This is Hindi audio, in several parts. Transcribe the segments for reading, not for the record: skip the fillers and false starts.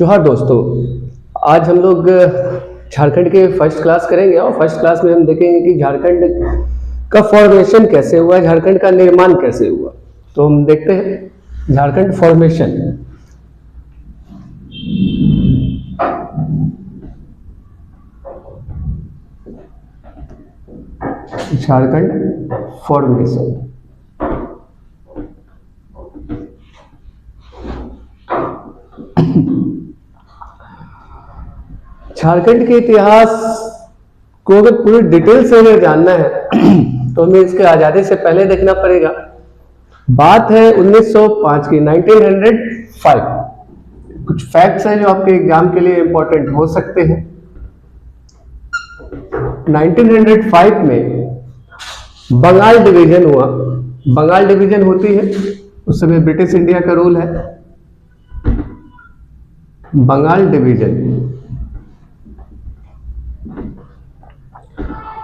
जोहार दोस्तों, आज हम लोग झारखंड के फर्स्ट क्लास करेंगे और फर्स्ट क्लास में हम देखेंगे कि झारखंड का फॉर्मेशन कैसे हुआ, झारखंड का निर्माण कैसे हुआ। तो हम देखते हैं झारखंड फॉर्मेशन। झारखंड फॉर्मेशन झारखंड के इतिहास को अगर पूरी डिटेल से हमें जानना है तो हमें इसके आजादी से पहले देखना पड़ेगा। बात है 1905 की, 1905। कुछ फैक्ट्स हैं जो आपके एग्जाम के लिए इंपॉर्टेंट हो सकते हैं। 1905 में बंगाल डिवीजन हुआ। बंगाल डिवीजन होती है, उस समय ब्रिटिश इंडिया का रूल है। बंगाल डिवीजन,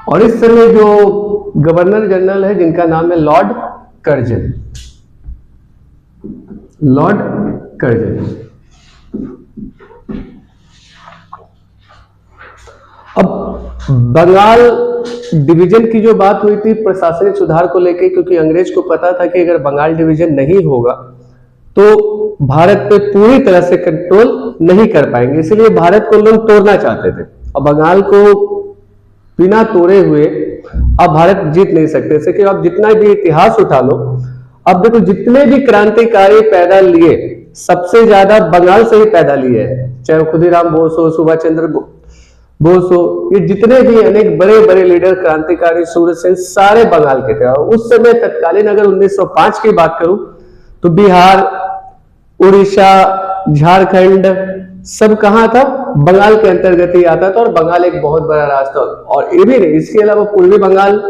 और इस समय जो गवर्नर जनरल है जिनका नाम है लॉर्ड कर्जन। Lord Curzon. अब बंगाल डिवीजन की जो बात हुई थी प्रशासनिक सुधार को लेकर, क्योंकि अंग्रेज को पता था कि अगर बंगाल डिवीजन नहीं होगा तो भारत पे पूरी तरह से कंट्रोल नहीं कर पाएंगे, इसलिए भारत को लोग तोड़ना चाहते थे। अब बंगाल को बिना तोड़े हुए अब भारत जीत नहीं सकते थे। कि आप जितना भी इतिहास उठा लो, अब देखो जितने भी क्रांतिकारी पैदा लिए सबसे ज्यादा बंगाल से ही पैदा लिए हैं, चाहे खुदीराम बोस हो, सुभाष चंद्र बोस हो, ये जितने भी अनेक बड़े बड़े लीडर क्रांतिकारी सूर्य सेन सारे बंगाल के थे। उस समय तत्कालीन अगर 1905 की बात करूं तो बिहार, उड़ीसा, झारखंड सब कहां था? बंगाल के अंतर्गत ही आता था। और बंगाल एक बहुत बड़ा राष्ट्र, और ये भी नहीं, इसके अलावा पूर्वी बंगाल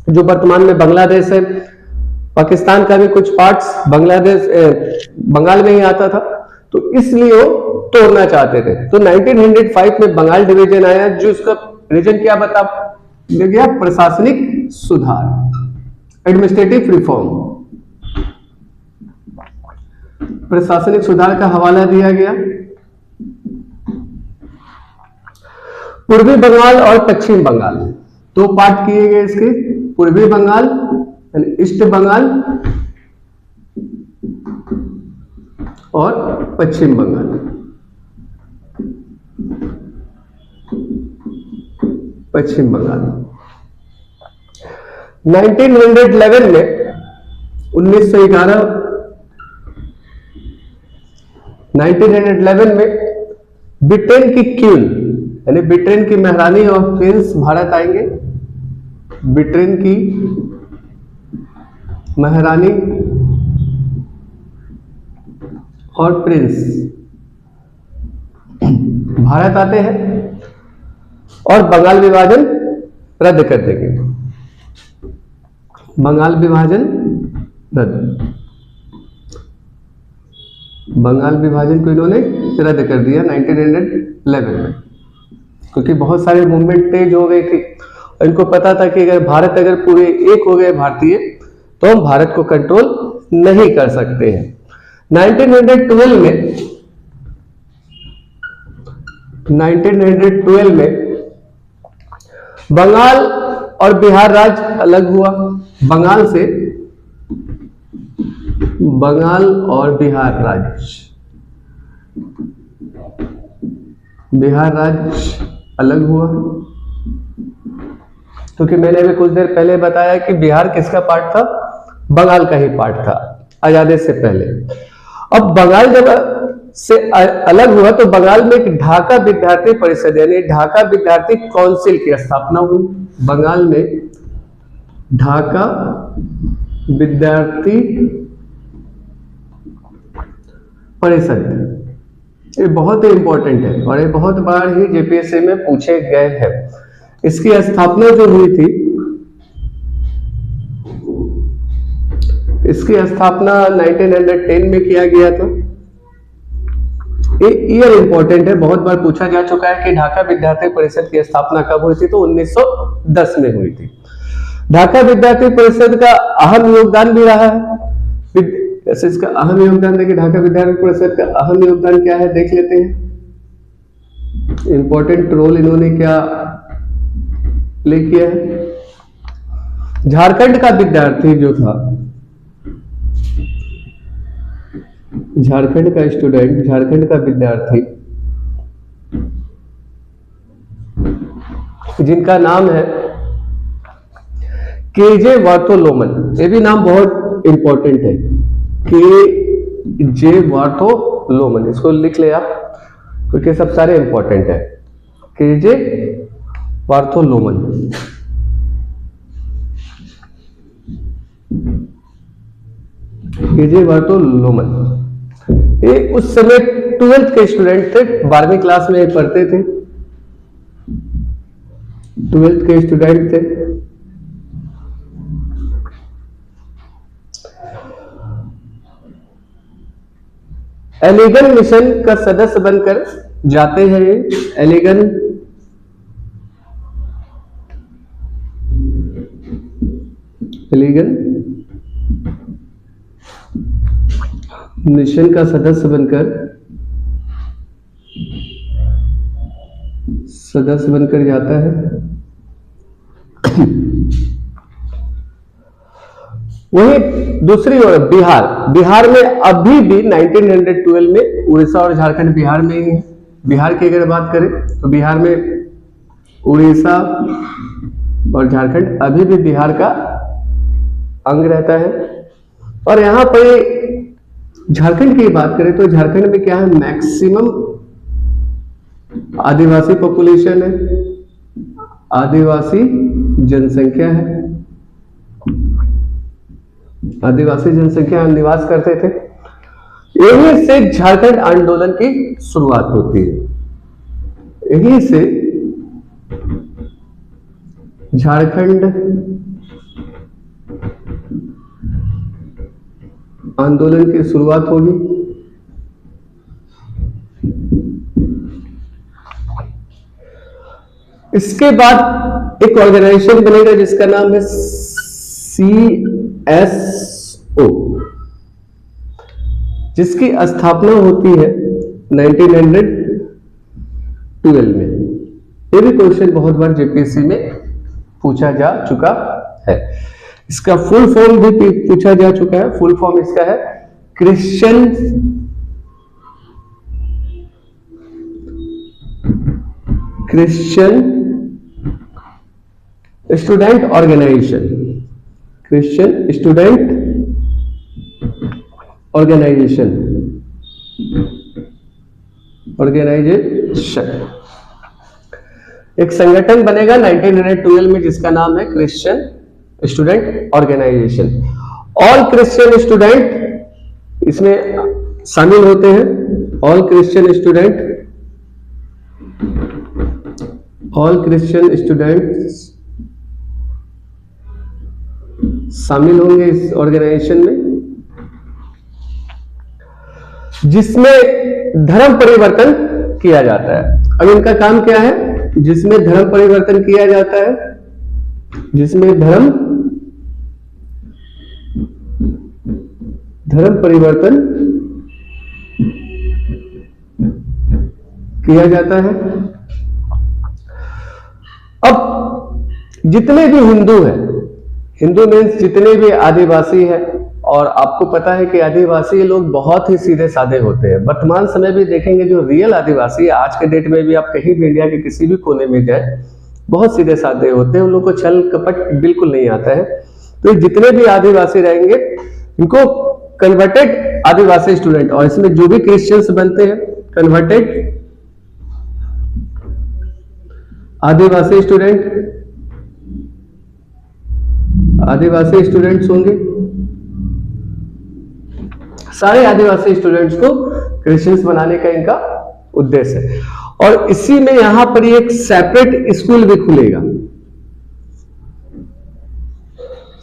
जो वर्तमान में बांग्लादेश है, पाकिस्तान का भी कुछ पार्ट्स बांग्लादेश बंगाल में ही आता था, तो इसलिए वो तोड़ना चाहते थे। तो 1905 में बंगाल डिवीजन आया, जो इसका रीजन क्या बता गया? प्रशासनिक सुधार, एडमिनिस्ट्रेटिव रिफॉर्म। प्रशासनिक सुधार का हवाला दिया गया। पूर्वी बंगाल और पश्चिम बंगाल दो पार्ट किए गए इसके, पूर्वी बंगाल ईस्ट बंगाल और पश्चिम बंगाल। पश्चिम बंगाल 1911 में 1911 में ब्रिटेन की क्वीन यानी ब्रिटेन की महारानी और प्रिंस भारत आएंगे। ब्रिटेन की महारानी और प्रिंस भारत आते हैं और बंगाल विभाजन रद्द कर देंगे। बंगाल विभाजन रद्द, बंगाल विभाजन को इन्होंने रद्द कर दिया 1911 में, क्योंकि बहुत सारे मूवमेंट तेज हो गई थी। इनको पता था कि अगर भारत अगर पूरे एक हो गए भारतीय तो हम भारत को कंट्रोल नहीं कर सकते हैं। 1912 में बंगाल और बिहार राज्य अलग हुआ। बंगाल से बंगाल और बिहार राज्य, बिहार राज्य अलग हुआ, क्योंकि मैंने अभी कुछ देर पहले बताया कि बिहार किसका पार्ट था? बंगाल का ही पार्ट था आजादी से पहले। अब बंगाल जब से अलग हुआ तो बंगाल में एक ढाका विद्यार्थी परिषद यानी ढाका विद्यार्थी काउंसिल की स्थापना हुई। बंगाल में ढाका विद्यार्थी परिषद, ये बहुत ही इंपॉर्टेंट है और ये बहुत बार ही जेपीएससी में पूछे गए हैं। इसकी स्थापना जो हुई थी, इसकी स्थापना 1910 में किया गया था। ये ईयर इंपॉर्टेंट है, बहुत बार पूछा जा चुका है कि ढाका विद्यार्थी परिषद की स्थापना कब हुई थी, तो 1910 में हुई थी। ढाका विद्यार्थी परिषद का अहम योगदान भी रहा है वैसे इसका अहम योगदान देखिए, ढाका विद्यापीठ परिषद का अहम योगदान क्या है देख लेते हैं। इंपॉर्टेंट रोल इन्होंने क्या प्ले किया है। झारखंड का विद्यार्थी जो था, झारखंड का स्टूडेंट, झारखंड का विद्यार्थी जिनका नाम है केजे वार्थोलोमन, ये भी नाम बहुत इंपॉर्टेंट है, केजे वार्थोलोमन, इसको लिख ले आप क्योंकि सब सारे इंपॉर्टेंट है। केजे वार्थोलोमन, केजे वार्थोलोमन, ये उस समय 12th के स्टूडेंट थे, 12वीं क्लास में पढ़ते थे, 12th के स्टूडेंट थे। एलिगन मिशन का सदस्य बनकर जाते हैं। एलिगन मिशन का सदस्य बनकर जाता है। वही दूसरी ओर बिहार में अभी भी 1912 में उड़ीसा और झारखंड बिहार में ही है। बिहार की अगर बात करें तो बिहार में उड़ीसा और झारखंड अभी भी बिहार का अंग रहता है। और यहां पर झारखंड की बात करें तो झारखंड में क्या है, मैक्सिमम आदिवासी पॉपुलेशन है, आदिवासी जनसंख्या है, आदिवासी जनसंख्या निवास करते थे। यहीं से झारखंड आंदोलन की शुरुआत होती है, यहीं से झारखंड आंदोलन की शुरुआत होगी। इसके बाद एक ऑर्गेनाइजेशन बनेगा जिसका नाम है CSO, जिसकी स्थापना होती है 1912 में। ये भी क्वेश्चन बहुत बार जेपीएससी में पूछा जा चुका है। इसका फुल फॉर्म भी पूछा जा चुका है। फुल फॉर्म इसका है Christian student organisation, Christian student organisation, एक संगठन बनेगा 1912 में जिसका नाम है Christian student organisation. All Christian student इसमें शामिल होते हैं। ऑल क्रिश्चियन स्टूडेंट्स शामिल होंगे इस ऑर्गेनाइजेशन में, जिसमें धर्म परिवर्तन किया जाता है। अब इनका काम क्या है, जिसमें धर्म परिवर्तन किया जाता है, जिसमें धर्म परिवर्तन किया जाता है। अब जितने भी हिंदू हैं, हिंदू मीन्स जितने भी आदिवासी हैं, और आपको पता है कि आदिवासी लोग बहुत ही सीधे साधे होते हैं। वर्तमान समय भी देखेंगे जो रियल आदिवासी आज के डेट में भी आप कहीं भी इंडिया के किसी भी कोने में जाए बहुत सीधे साधे होते हैं, उन लोगों को छल कपट बिल्कुल नहीं आता है। तो जितने भी आदिवासी रहेंगे इनको कन्वर्टेड आदिवासी स्टूडेंट, और इसमें जो भी क्रिश्चियंस बनते हैं कन्वर्टेड आदिवासी स्टूडेंट्स होंगे। सारे आदिवासी स्टूडेंट्स को क्रिश्चियंस बनाने का इनका उद्देश्य है। और इसी में यहां पर एक सेपरेट स्कूल भी खुलेगा,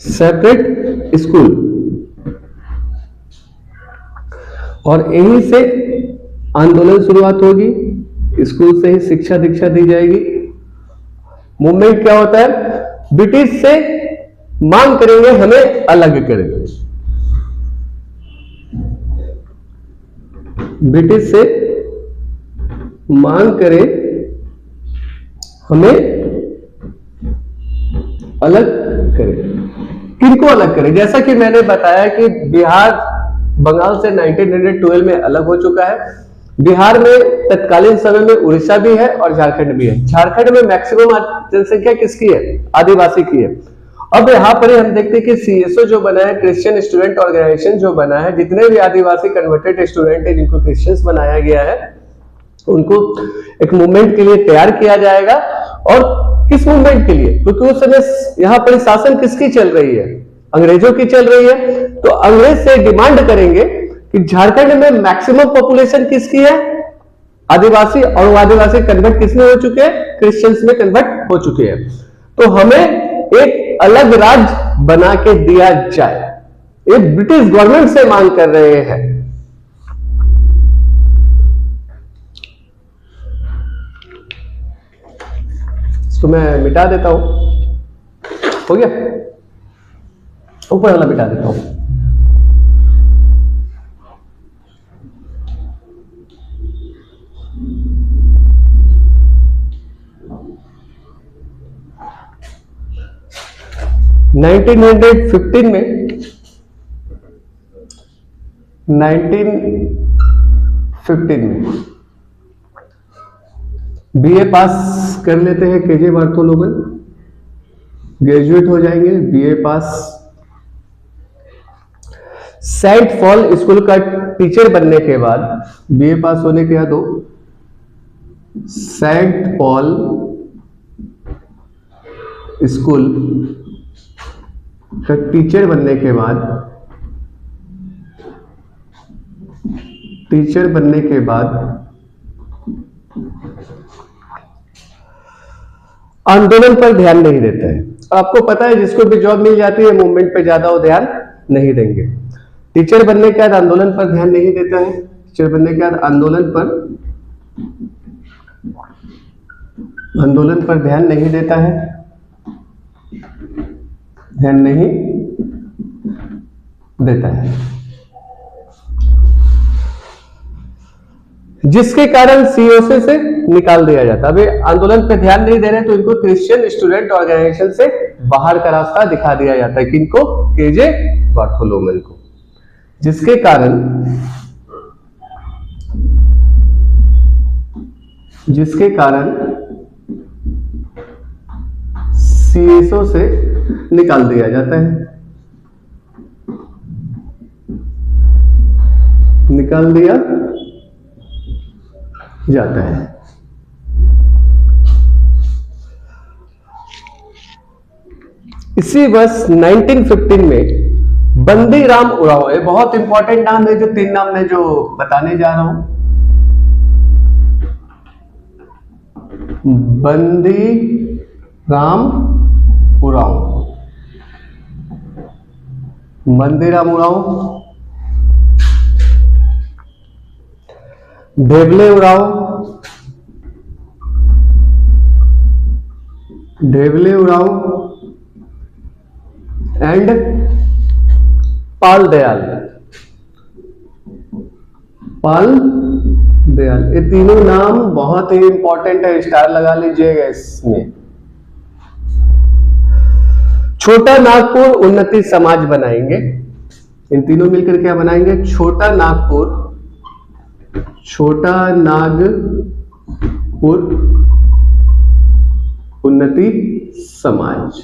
सेपरेट स्कूल, और यहीं से आंदोलन शुरुआत होगी। स्कूल से ही शिक्षा दीक्षा दी जाएगी। मूवमेंट क्या होता है, ब्रिटिश से मांग करेंगे हमें अलग कर दो, ब्रिटिश से मांग करे हमें अलग करे। किनको अलग करे? जैसा कि मैंने बताया कि बिहार बंगाल से 1912 में अलग हो चुका है। बिहार में तत्कालीन समय में उड़ीसा भी है और झारखंड भी है। झारखंड में मैक्सिमम जनसंख्या किसकी है? आदिवासी की है। अब यहाँ पर हम देखते हैं कि सीएसओ जो बना है, क्रिश्चियन स्टूडेंट ऑर्गेनाइजेशन जो बना है, जितने भी आदिवासी कन्वर्टेड स्टूडेंट है जिनको क्रिश्चियंस बनाया गया है, उनको एक मूवमेंट के लिए तैयार किया जाएगा। और किस मूवमेंट के लिए? क्योंकि उस समय यहाँ पर शासन किसकी चल रही है? अंग्रेजों की चल रही है। तो अंग्रेज से डिमांड करेंगे कि झारखंड में मैक्सिमम पॉपुलेशन किसकी है? आदिवासी, और वो आदिवासी कन्वर्ट किसमें हो चुके हैं? क्रिश्चियंस में कन्वर्ट हो चुके हैं। तो हमें एक अलग राज्य बना के दिया जाए, ये ब्रिटिश गवर्नमेंट से मांग कर रहे हैं। इसको मैं मिटा देता हूं, हो गया, ऊपर वाला मिटा देता हूं। में 1915 में बीए पास कर लेते हैं केजे बार्थोलोमन, ग्रेजुएट हो जाएंगे, बीए पास। सेंट पॉल स्कूल का टीचर बनने के बाद, बीए पास होने के बाद सेंट पॉल स्कूल का टीचर बनने के बाद आंदोलन पर ध्यान नहीं देते हैं। आपको पता है जिसको भी जॉब मिल जाती है मूवमेंट पे ज्यादा वो ध्यान नहीं देंगे। टीचर बनने के बाद आंदोलन पर ध्यान नहीं देता है। टीचर बनने के बाद आंदोलन पर ध्यान नहीं देता है, ध्यान नहीं देता है, जिसके कारण सीओसी से निकाल दिया जाता। अभी आंदोलन पे ध्यान नहीं दे रहे तो इनको क्रिश्चियन स्टूडेंट ऑर्गेनाइजेशन से बाहर का रास्ता दिखा दिया जाता है। किनको? केजे बार्थोलोमन को, जिसके कारण सीएसओ से निकाल दिया जाता है, निकाल दिया जाता है। इसी वर्ष 1915 में बंदी राम उरांव, ये बहुत इंपॉर्टेंट नाम है, जो 3 नाम मैं जो बताने जा रहा हूं। बंदी राम उरांव, मंदीराम उरांव, ढेबले उरांव, एंड पाल दयाल, ये तीनों नाम बहुत ही इंपॉर्टेंट है, स्टार लगा लीजिएगा इसमें। छोटा नागपुर उन्नति समाज बनाएंगे, इन तीनों मिलकर क्या बनाएंगे? छोटा नागपुर उन्नति समाज,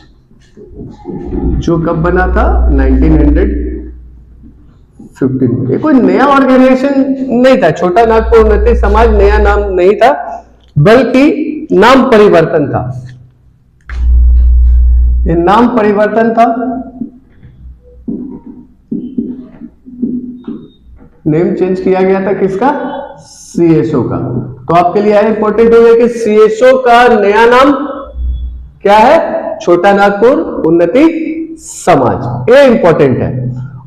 जो कब बना था? 1915 में। ये कोई नया ऑर्गेनाइजेशन नहीं था। छोटा नागपुर उन्नति समाज नया नाम नहीं था, बल्कि नाम परिवर्तन था। ये नाम परिवर्तन था, नेम चेंज किया गया था। किसका? सीएसओ का। तो आपके लिए इंपॉर्टेंट हो गया कि सीएसओ का नया नाम क्या है? छोटा नागपुर उन्नति समाज। ये इंपॉर्टेंट है।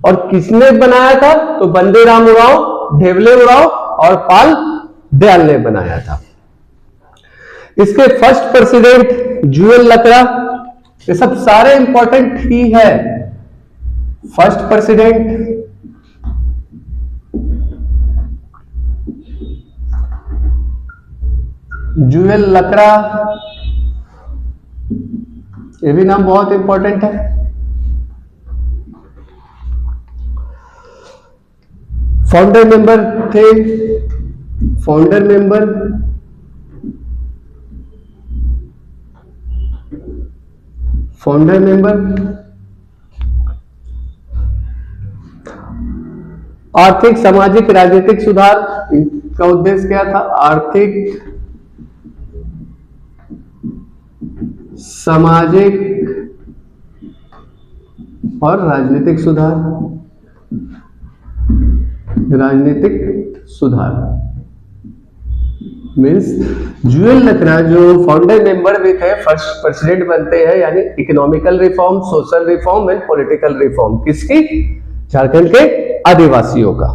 और किसने बनाया था? तो बंदीराम उरांव, ढेबले उरांव और पाल दयाल ने बनाया था। इसके फर्स्ट प्रेसिडेंट जुएल लकड़ा, ये सब सारे इंपॉर्टेंट ही है। फर्स्ट प्रेसिडेंट जूएल लकड़ा, ये भी नाम बहुत इंपॉर्टेंट है। फाउंडर मेंबर थे, फाउंडर मेंबर आर्थिक, सामाजिक, राजनीतिक सुधार का उद्देश्य क्या था? आर्थिक, सामाजिक और राजनीतिक सुधार, राजनीतिक सुधार मीन्स जूएल लकड़ा जो फाउंडर मेंबर भी थे, फर्स्ट प्रेसिडेंट बनते हैं, यानी economical reform, social reform and political reform, किसकी? झारखंड के आदिवासियों का।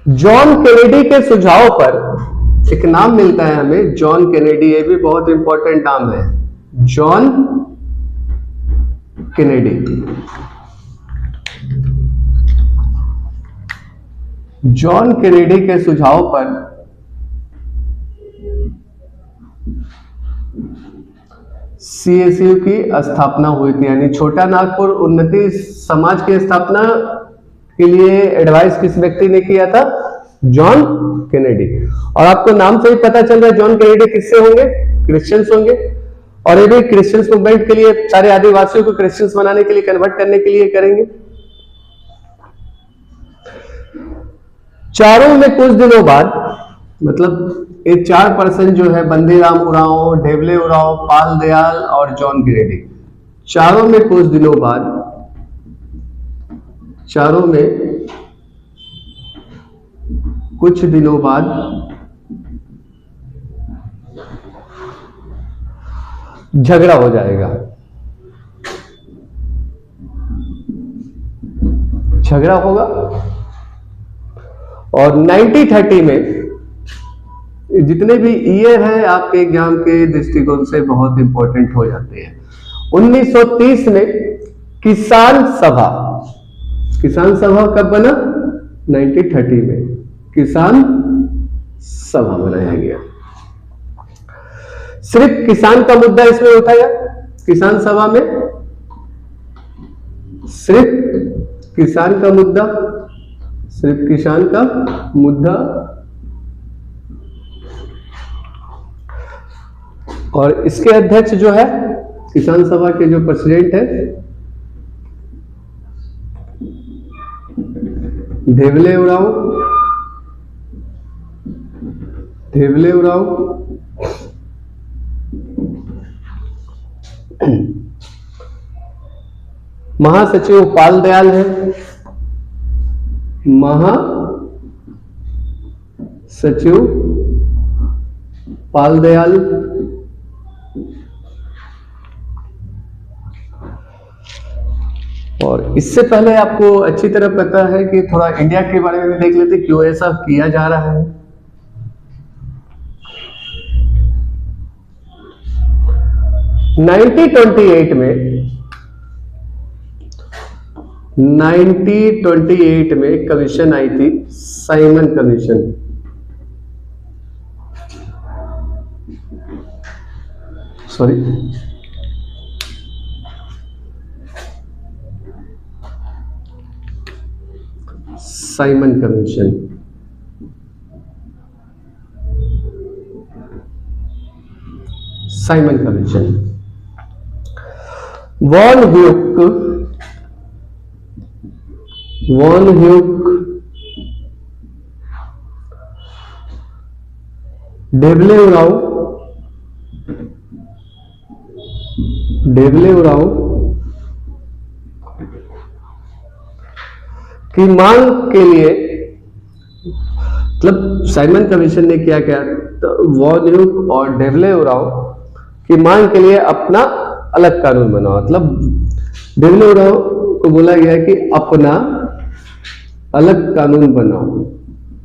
जॉन केनेडी के सुझाव पर एक नाम मिलता है हमें, जॉन केनेडी, ये भी बहुत इंपॉर्टेंट नाम है, जॉन केनेडी। जॉन केनेडी के सुझाव पर सीएसयू की स्थापना हुई थी, यानी छोटा नागपुर उन्नति समाज की स्थापना के लिए एडवाइस किस व्यक्ति ने किया था? John Kennedy. और आपको नाम से ही पता चल रहा है जॉन केनेडी किससे होंगे? क्रिश्चियंस होंगे। और ये भी क्रिश्चियंस मूवमेंट के लिए, सारे आदिवासियों को क्रिश्चियंस बनाने के लिए, कन्वर्ट करने के लिए करेंगे। चारों में कुछ दिनों बाद, मतलब ये 4 पर्सन जो है, बंदीराम उरांव, ढेबले उरांव, पाल दयाल और जॉन केनेडी, चारों में कुछ दिनों बाद, चारों में कुछ दिनों बाद झगड़ा हो जाएगा। झगड़ा होगा और 1930 में, जितने भी ईयर है आपके एग्जाम के दृष्टिकोण से बहुत इंपॉर्टेंट हो जाते हैं। 1930 में किसान सभा, किसान सभा कब बना? 1930 में किसान सभा बनाया गया। सिर्फ किसान का मुद्दा इसमें उठाया, किसान सभा में सिर्फ किसान का मुद्दा, सिर्फ किसान का मुद्दा। और इसके अध्यक्ष जो है, किसान सभा के जो प्रेसिडेंट है, ढेबले उरांव, ढेबले उरांव। महासचिव पाल दयाल है, महासचिव पाल दयाल। और इससे पहले आपको अच्छी तरह पता है कि थोड़ा इंडिया के बारे में भी देख लेते, क्यों ऐसा किया जा रहा है। 1928 में एक कमीशन आई थी, Simon commission. Sorry, Simon commission. Simon commission. वॉन ह्यूक, ढेबले उरांव की मांग के लिए, मतलब साइमन कमीशन ने क्या किया, तो वॉन ह्यूक और ढेबले उरांव की मांग के लिए अपना अलग कानून बनाओ। मतलब ढेबले उरांव को बोला गया कि अपना अलग कानून बनाओ,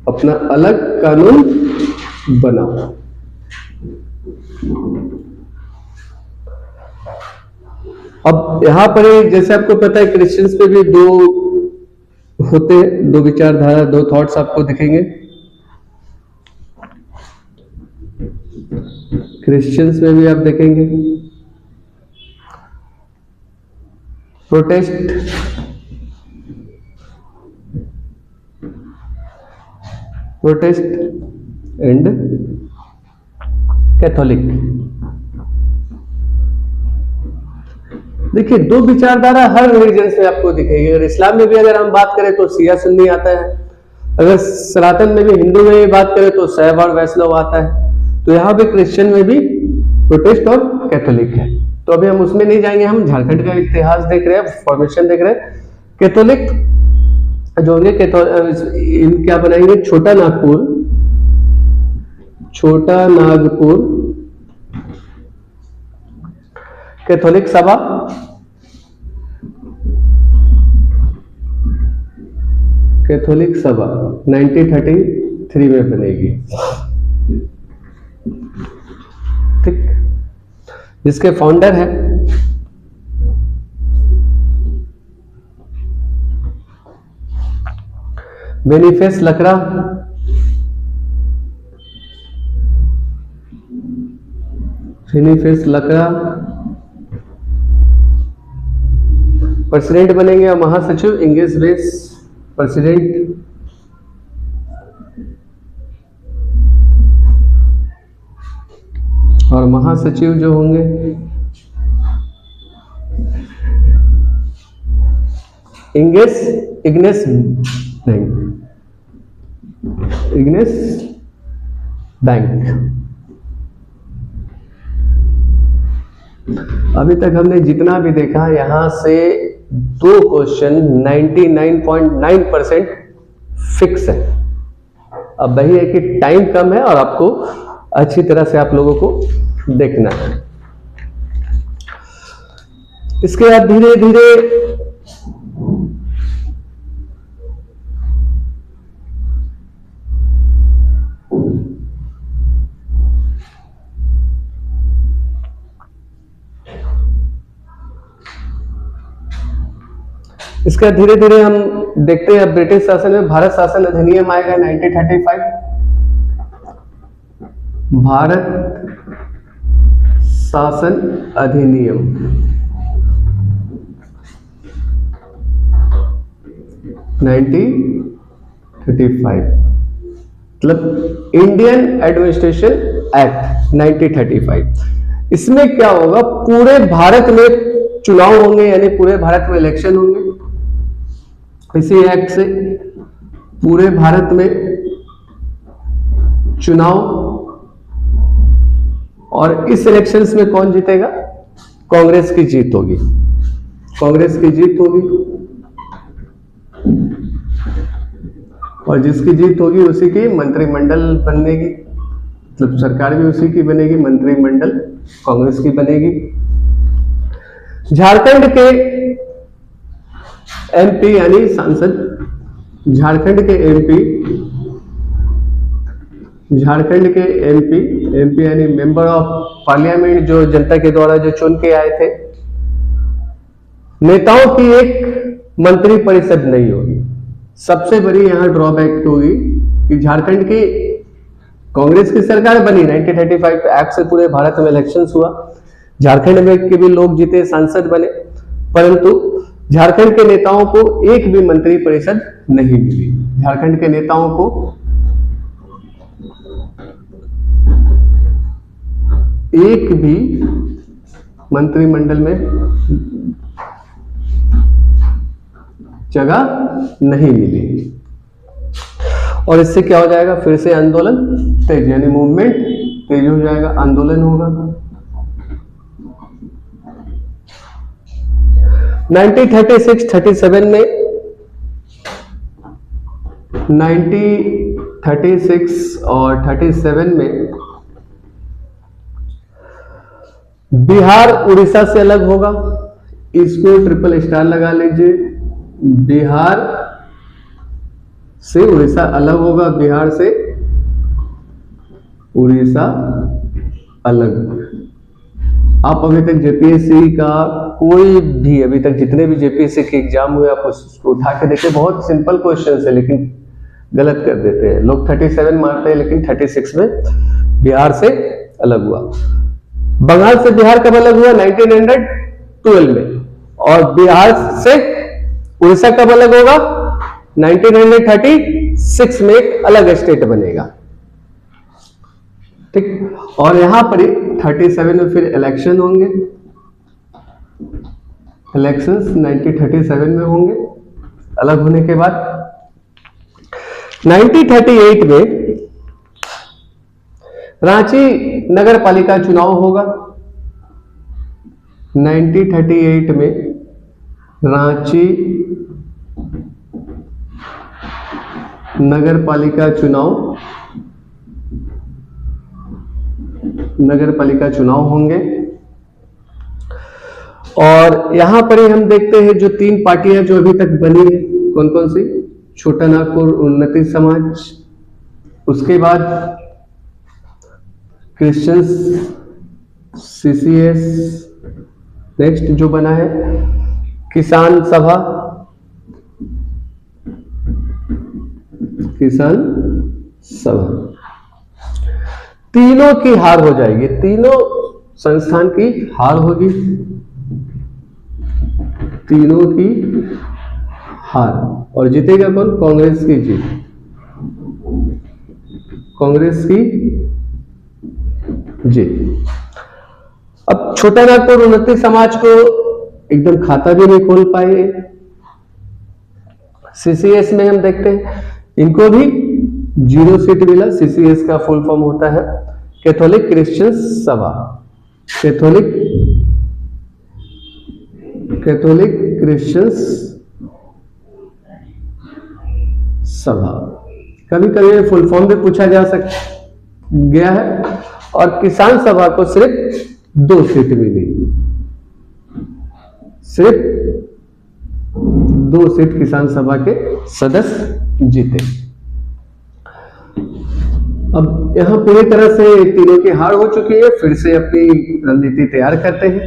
अपना अलग कानून बनाओ। अब यहां पर जैसे आपको पता है क्रिश्चियंस पे भी दो होते हैं, दो विचारधारा, दो थॉट्स आपको दिखेंगे। क्रिश्चियंस में भी आप देखेंगे प्रोटेस्ट एंड कैथोलिक। देखिए दो विचारधारा हर रिलीजन में आपको दिखेगी। अगर इस्लाम में भी अगर हम बात करें तो शिया सुन्नी आता है, अगर सनातन में भी हिंदू में भी बात करें तो शैव और वैष्णव आता है। तो यहाँ पे क्रिश्चियन में भी प्रोटेस्ट और कैथोलिक है। तो अभी हम उसमें नहीं जाएंगे, हम झारखंड का इतिहास देख रहे हैं, फॉर्मेशन देख रहे हैं। कैथोलिक जो होंगे क्या बनाएंगे, छोटा नागपुर कैथोलिक सभा, कैथोलिक सभा 1933 में बनेगी, ठीक, जिसके फाउंडर है बेनिफेस लकड़ा, प्रेसिडेंट बनेंगे और महासचिव इंगेस बेस प्रेसिडेंट। और महासचिव जो होंगे इग्नेस बैंक। अभी तक हमने जितना भी देखा यहां से दो क्वेश्चन 99.9% फिक्स है। अब वही है कि टाइम कम है और आपको अच्छी तरह से आप लोगों को देखना है। इसके बाद धीरे धीरे हम देखते हैं। ब्रिटिश शासन में भारत शासन अधिनियम आएगा 1935, भारत शासन अधिनियम 1935, मतलब इंडियन एडमिनिस्ट्रेशन एक्ट 1935। इसमें क्या होगा, पूरे भारत में चुनाव होंगे, यानी पूरे भारत में इलेक्शन होंगे। इसी एक्ट से पूरे भारत में चुनाव, और इस इलेक्शंस में कौन जीतेगा, कांग्रेस की जीत होगी, कांग्रेस की जीत होगी। और जिसकी जीत होगी उसी की मंत्रिमंडल बनेगी, मतलब सरकार भी उसी की बनेगी, मंत्रिमंडल कांग्रेस की बनेगी। झारखंड के एमपी यानी सांसद, झारखंड के एमपी यानी मेंबर ऑफ पार्लियामेंट, जो जनता के द्वारा जो चुन के आए थे। नेताओं की एक मंत्री परिषद नहीं होगी। सबसे बड़ी यहां ड्रॉबैक होगी कि झारखंड की कांग्रेस की सरकार बनी 1935 एक्ट से, पूरे भारत में इलेक्शंस हुआ, झारखंड में के भी लोग जीते, सांसद बने, परंतु झारखंड के नेताओं को एक भी मंत्री परिषद नहीं मिली। झारखंड के नेताओं को एक भी मंत्रिमंडल में जगह नहीं मिली। और इससे क्या हो जाएगा, फिर से आंदोलन तेज, यानी मूवमेंट तेज हो जाएगा, आंदोलन होगा। 1936-37 में 1936 और 37 में बिहार उड़ीसा से अलग होगा। इसको ट्रिपल स्टार लगा लीजिए, बिहार से उड़ीसा अलग होगा, बिहार से उड़ीसा अलग। आप अभी तक जेपीएससी का कोई भी, अभी तक जितने भी जेपीएससी के एग्जाम हुए आप उसको उठा के देखिए, बहुत सिंपल क्वेश्चन है लेकिन गलत कर देते हैं लोग। 37 मारते हैं लेकिन 36 में बिहार से अलग हुआ। बंगाल से बिहार कब अलग हुआ? 1912 में। और बिहार से उड़ीसा कब अलग होगा? 1936 में एक अलग स्टेट बनेगा। ठीक। और यहां पर 37 में फिर इलेक्शन होंगे, इलेक्शंस 1937 में होंगे अलग होने के बाद। 1938 में रांची नगर पालिका चुनाव होगा। 1938 में रांची नगर पालिका चुनाव होंगे। और यहां पर ही हम देखते हैं जो 3 पार्टियां जो अभी तक बनी है, कौन कौन सी? छोटा नागपुर उन्नति समाज, उसके बाद क्रिश्चियंस CCS, नेक्स्ट जो बना है किसान सभा, तीनों की हार हो जाएगी, तीनों संस्थान की हार होगी, तीनों की हार। और जीतेगा कौन? कांग्रेस की जीत, कांग्रेस की जीत। अब छोटा नागपुर उन्नति समाज को एकदम खाता भी नहीं खोल पाए। CCS में हम देखते हैं इनको भी 0 सीट मिला। CCS का फुल फॉर्म होता है कैथोलिक क्रिश्चियन सभा, कैथोलिक क्रिश्चियन सभा। कभी कभी फुल फॉर्म भी पूछा जा गया है। और किसान सभा को सिर्फ 2 सीट मिली, सिर्फ 2 सीट किसान सभा के सदस्य जीते। अब यहां पूरी तरह से तीनों की हार हो चुकी है, फिर से अपनी रणनीति तैयार करते हैं।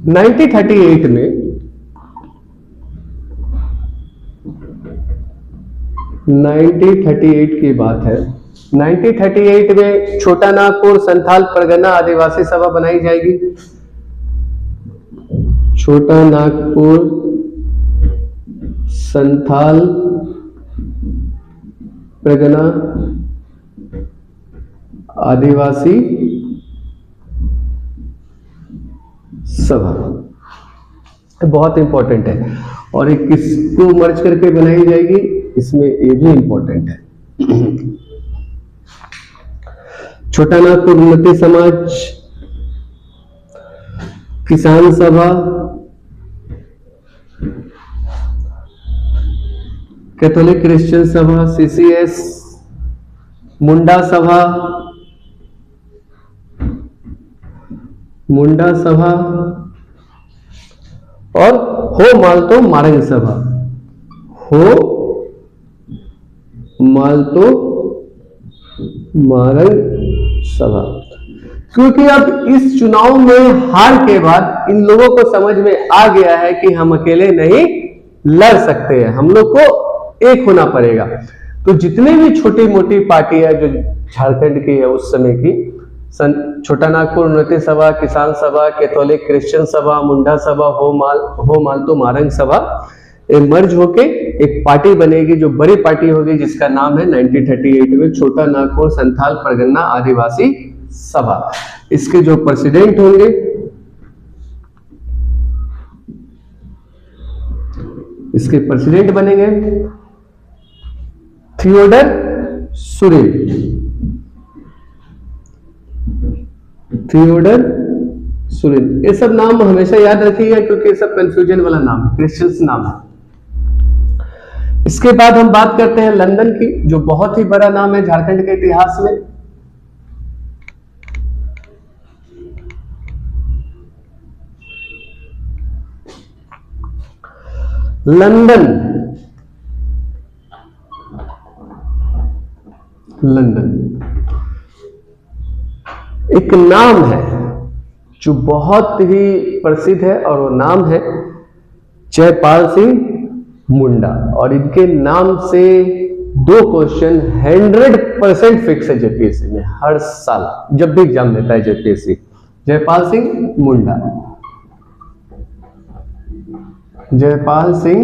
1938 में 1938 की बात है। 1938 में छोटा नागपुर संथाल परगना आदिवासी सभा बनाई जाएगी। छोटा नागपुर संथाल परगना आदिवासी सभा बहुत इंपॉर्टेंट है। और एक किसको मर्ज करके बनाई जाएगी, इसमें ये भी इंपॉर्टेंट है। छोटा नागपुर उन्नति समाज, किसान सभा, कैथोलिक क्रिश्चियन सभा, CCS, मुंडा सभा, और हो मालतो मारंग सभा, हो मालतो मारंग सभा। क्योंकि अब इस चुनाव में हार के बाद इन लोगों को समझ में आ गया है कि हम अकेले नहीं लड़ सकते हैं, हम लोग को एक होना पड़ेगा। तो जितने भी छोटी मोटी पार्टियां जो झारखंड की है उस समय की, छोटा नागपुर उन्नति सभा, किसान सभा, कैथोलिक क्रिश्चियन सभा, मुंडा सभा, हो मालतो मारंग सभा, मर्ज होके एक पार्टी बनेगी जो बड़ी पार्टी होगी, जिसका नाम है 1938 में छोटा नागपुर संथाल परगना आदिवासी सभा। इसके जो प्रेसिडेंट होंगे, इसके प्रेसिडेंट बनेंगे थियोडर सुरेन, ये सब नाम हमेशा याद रखिएगा क्योंकि ये सब कंफ्यूजन वाला नाम है, क्रिश्चियंस नाम है। इसके बाद हम बात करते हैं लंदन की, जो बहुत ही बड़ा नाम है झारखंड के इतिहास में। लंदन एक नाम है जो बहुत ही प्रसिद्ध है और वो नाम है जयपाल सिंह मुंडा। और इनके नाम से दो क्वेश्चन 100% फिक्स है जेपीएससी में हर साल जब भी एग्जाम लेता है जेपीएससी। जयपाल सिंह मुंडा, जयपाल सिंह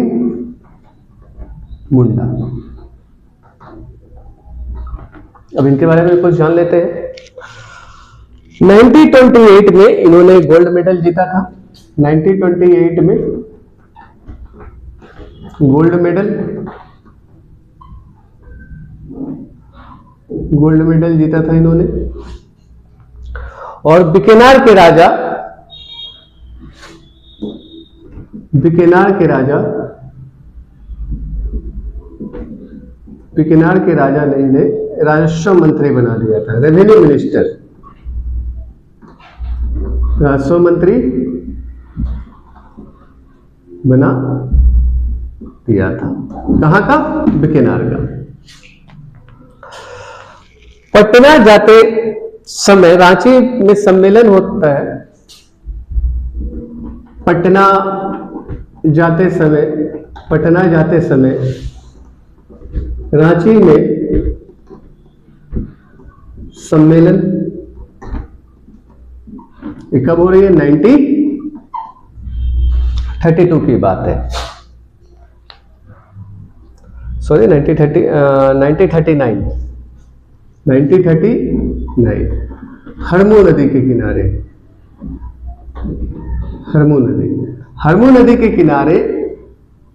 मुंडा। अब इनके बारे में कुछ जान लेते हैं। 1928 में इन्होंने गोल्ड मेडल जीता था। 1928 में गोल्ड मेडल जीता था इन्होंने। और बिकानेर के राजा ने इन्हें राजस्व मंत्री बना दिया था, रेवेन्यू मिनिस्टर, राजस्व मंत्री बना दिया था। कहां का? बिकानेर का। पटना जाते समय, रांची में सम्मेलन होता है, पटना जाते समय रांची में सम्मेलन कब हो रही है? 1932 की बात है, सॉरी 1939। हरमू नदी के किनारे, हरमू नदी के किनारे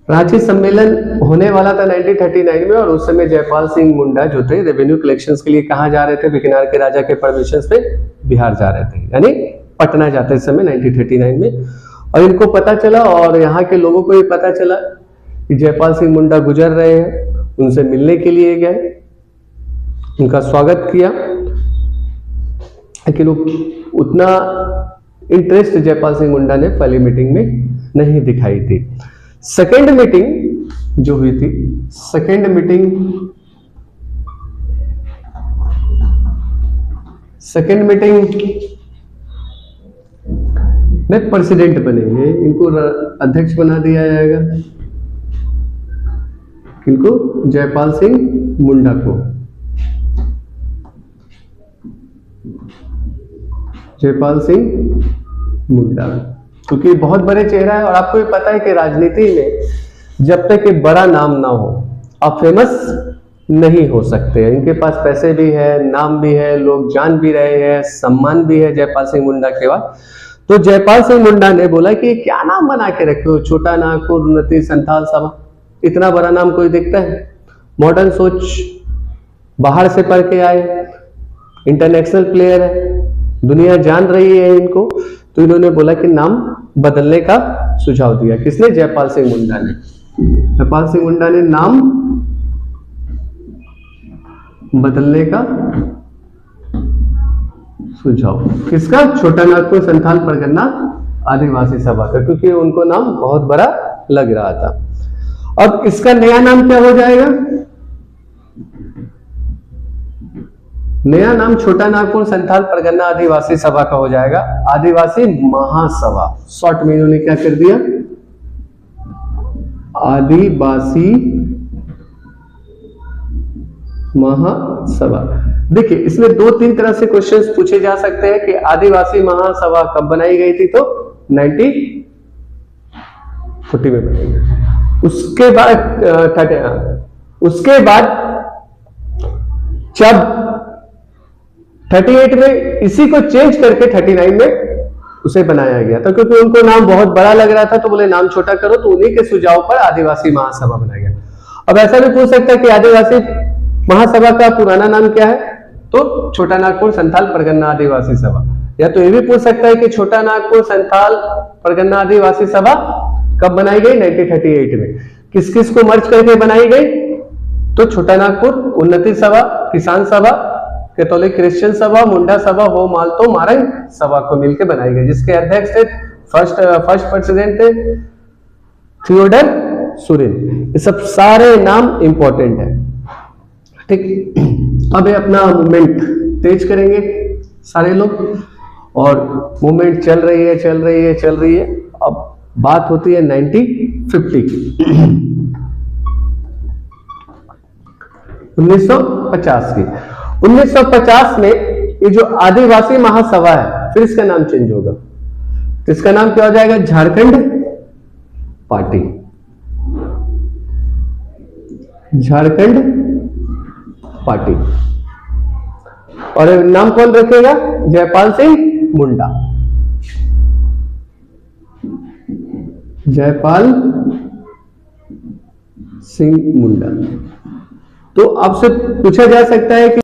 रांची सम्मेलन होने वाला था 1939 में। और उस समय जयपाल सिंह मुंडा जो थे रेवेन्यू कलेक्शंस के लिए कहां जा रहे थे? बिकानेर के राजा के परमिशन पे बिहार जा रहे थे, यानी पटना जाते समय 1939 में। और इनको पता चला और यहाँ के लोगों को भी पता चला कि जयपाल सिंह मुंडा गुजर रहे हैं, उनसे मिलने के लिए गए, उनका स्वागत किया, लेकिन उतना इंटरेस्ट जयपाल सिंह मुंडा ने पहली मीटिंग में नहीं दिखाई थी। सेकेंड मीटिंग जो हुई थी, सेकेंड मीटिंग में प्रेसिडेंट बनेंगे, इनको अध्यक्ष बना दिया जाएगा, इनको जयपाल सिंह मुंडा को, जयपाल सिंह मुंडा, क्योंकि बहुत बड़े चेहरा है। और आपको भी पता है कि राजनीति में जब तक एक बड़ा नाम ना हो आप फेमस नहीं हो सकते। इनके पास पैसे भी है, नाम भी है, लोग जान भी रहे हैं, सम्मान भी है जयपाल सिंह मुंडा के बाद। तो जयपाल सिंह मुंडा ने बोला कि क्या नाम बना के रखे हो, छोटा नागपुर उन्नति संथाल सभा, इतना बड़ा नाम कोई देखता है? मॉडर्न सोच, बाहर से पढ़ के आए, इंटरनेशनल प्लेयर है, दुनिया जान रही है इनको। तो इन्होंने बोला कि नाम बदलने का सुझाव दिया। किसने? जयपाल सिंह मुंडा ने। जयपाल सिंह मुंडा ने नाम बदलने का सुझाव, किसका? छोटा नागपुर संथाल परगना आदिवासी सभा का, क्योंकि उनको नाम बहुत बड़ा लग रहा था। अब इसका नया नाम क्या हो जाएगा? नया नाम छोटा नागपुर संथाल परगना आदिवासी सभा का हो जाएगा आदिवासी महासभा। शॉर्ट में इन्होंने क्या कर दिया? आदिवासी महासभा। देखिए इसमें 2-3 तरह से क्वेश्चंस पूछे जा सकते हैं कि आदिवासी महासभा कब बनाई गई थी? तो 1940 में बनाई गई। उसके बाद जब 38 में इसी को चेंज करके 39 में उसे बनाया गया था, क्योंकि उनको नाम बहुत बड़ा लग रहा था, तो बोले नाम छोटा करो, तो उन्हीं के सुझाव पर आदिवासी महासभा बनाया गया। अब ऐसा भी पूछ सकता है कि आदिवासी महासभा का पुराना नाम क्या है? तो छोटा नागपुर संथाल परगना आदिवासी सभा। या तो ये भी पूछ सकता है कि छोटा नागपुर संथाल परगना आदिवासी सभा कब बनाई गई? 1938 में। किस किस को मर्ज करके बनाई गई? तो छोटा नागपुर उन्नति सभा, किसान सभा, कैथोलिक क्रिश्चियन सभा, मुंडा सभा, हो मालतो मारंग सभा को मिलकर बनाई गई, जिसके अध्यक्ष थे फर्स्ट प्रेसिडेंट थे थियोडर सुरिन। ये सब सारे नाम इंपॉर्टेंट है, ठीक। अब ये अपना मूवमेंट तेज करेंगे सारे लोग, और मूवमेंट चल रही है। अब बात होती है 1950 की। 1950 की। 1950 में ये जो आदिवासी महासभा है, फिर इसका नाम चेंज होगा, तो इसका नाम क्या हो जाएगा? झारखंड पार्टी। झारखंड पार्टी। और नाम कौन रखेगा? जयपाल सिंह मुंडा। जयपाल सिंह मुंडा। तो आपसे पूछा जा सकता है कि